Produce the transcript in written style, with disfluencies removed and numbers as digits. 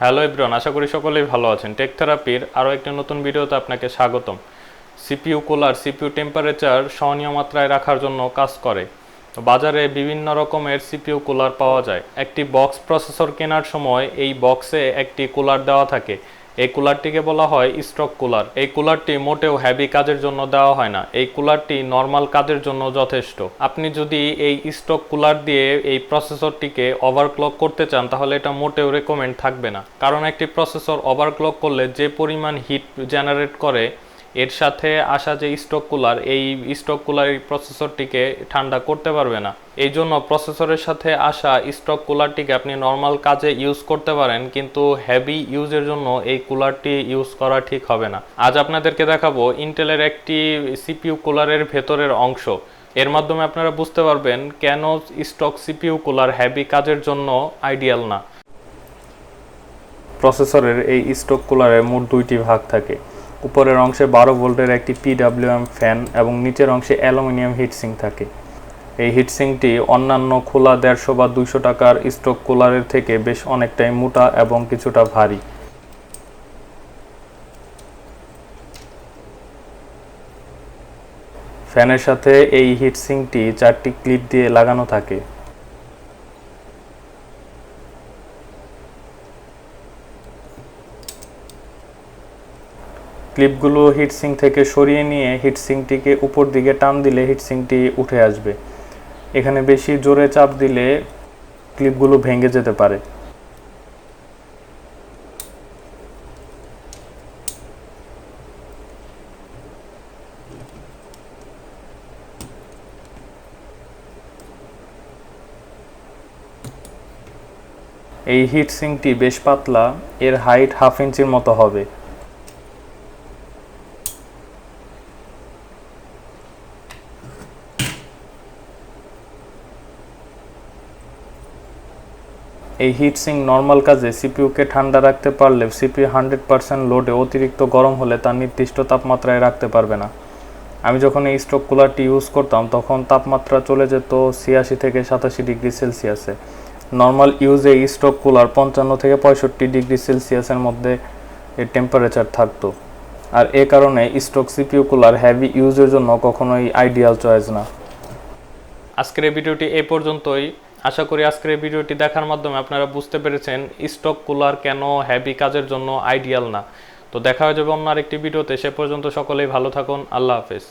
Hello everyone, আশা করি সকলেই ভালো আছেন। টেক থেরাপির আরও একটি নতুন ভিডিওতে আপনাকে স্বাগতম। সিপিইউ কুলার সিপিইউ টেম্পারেচার সহনীয় মাত্রায় রাখার জন্য কাজ করে। তো বাজারে বিভিন্ন রকমের সিপিইউ কুলার পাওয়া যায়। একটি বক্স প্রসেসর কেনার সময় এই বক্সে একটি কুলার দেওয়া থাকে। এই কুলারটিকে বলা হয় স্টক কুলার। এই কুলারটি মোটেও হেভি কাজের জন্য দেওয়া হয় না। এই কুলারটি নর্মাল কাজের জন্য যথেষ্ট। আপনি যদি এই স্টক কুলার দিয়ে এই প্রসেসরটিকে ওভারক্লক করতে চান তাহলে এটা মোটেও রেকমেন্ড থাকবে না। কারণ একটি প্রসেসর ওভারক্লক করলে যে পরিমাণ হিট জেনারেট করে এর সাথে আসা যে স্টক কুলার, এই স্টক কুলার এই প্রসেসরটিকে ঠান্ডা করতে পারবে না। এই জন্য প্রসেসরের সাথে আসা স্টক কুলারটিকে আপনি নর্মাল কাজে ইউজ করতে পারেন, কিন্তু হেভি ইউজের জন্য এই কুলারটি ইউজ করা ঠিক হবে না। আজ আপনাদেরকে দেখাবো ইন্টেলের একটি সিপিইউ কুলারের ভেতরের অংশ। এর মাধ্যমে আপনারা বুঝতে পারবেন কেন স্টক সিপিইউ কুলার হেভি কাজের জন্য আইডিয়াল না। প্রসেসরের এই স্টক কুলারে মোট দুইটি ভাগ থাকে। উপরের অংশে 12 ভোল্টের একটি পিডব্লিউএম ফ্যান এবং নিচের অংশে অ্যালুমিনিয়াম হিটসিঙ্ক থাকে। এই হিটসিঙ্কটি অন্যান্য খোলা 150 বা 200 টাকার স্টক কুলারের থেকে বেশ অনেকটাই মোটা এবং কিছুটা ভারী। ফ্যানের সাথে এই হিটসিঙ্কটি 4টি ক্লিপ দিয়ে লাগানো থাকে। ক্লিপগুলো হিটসিঙ্ক থেকে সরিয়ে নিয়ে হিটসিঙ্কটিকে উপর দিকে টান দিলে হিটসিঙ্কটি উঠে আসবে। এখানে বেশি জোরে চাপ দিলে ক্লিপগুলো ভেঙে যেতে পারে। এই হিটসিঙ্কটি বেশ পাতলা, এর হাইট 1/2 ইঞ্চির মতো হবে। এই হিটসিঙ্ক নর্মাল কাজে সিপিইউকে ঠান্ডা রাখতে পারলে সিপিইউ 100% লোডে অতিরিক্ত গরম হলে তার নির্দিষ্ট তাপমাত্রায় রাখতে পারবে না। আমি যখন এই স্টক কুলারটি ইউজ করতাম তখন তাপমাত্রা চলে যেত 86 থেকে 87 ডিগ্রি সেলসিয়াসে। নর্মাল ইউজে এই স্টক কুলার 55 থেকে 65 ডিগ্রি সেলসিয়াসের মধ্যে এর টেম্পারেচার থাকতো। আর এ কারণে স্টক সিপিইউ কুলার হেভি ইউজের জন্য কখনোই আইডিয়াল চয়েস না। আজকের এই ভিডিওটি এই পর্যন্তই। আশা করি আজকের এই ভিডিওটি দেখার মাধ্যমে আপনারা বুঝতে পেরেছেন স্টক কুলার কেন হেভি কাজের জন্য আইডিয়াল না। তো দেখা হয়ে যাবে অন্য আরেকটি ভিডিওতে। সে পর্যন্ত সকলেই ভালো থাকুন। আল্লাহ হাফেজ।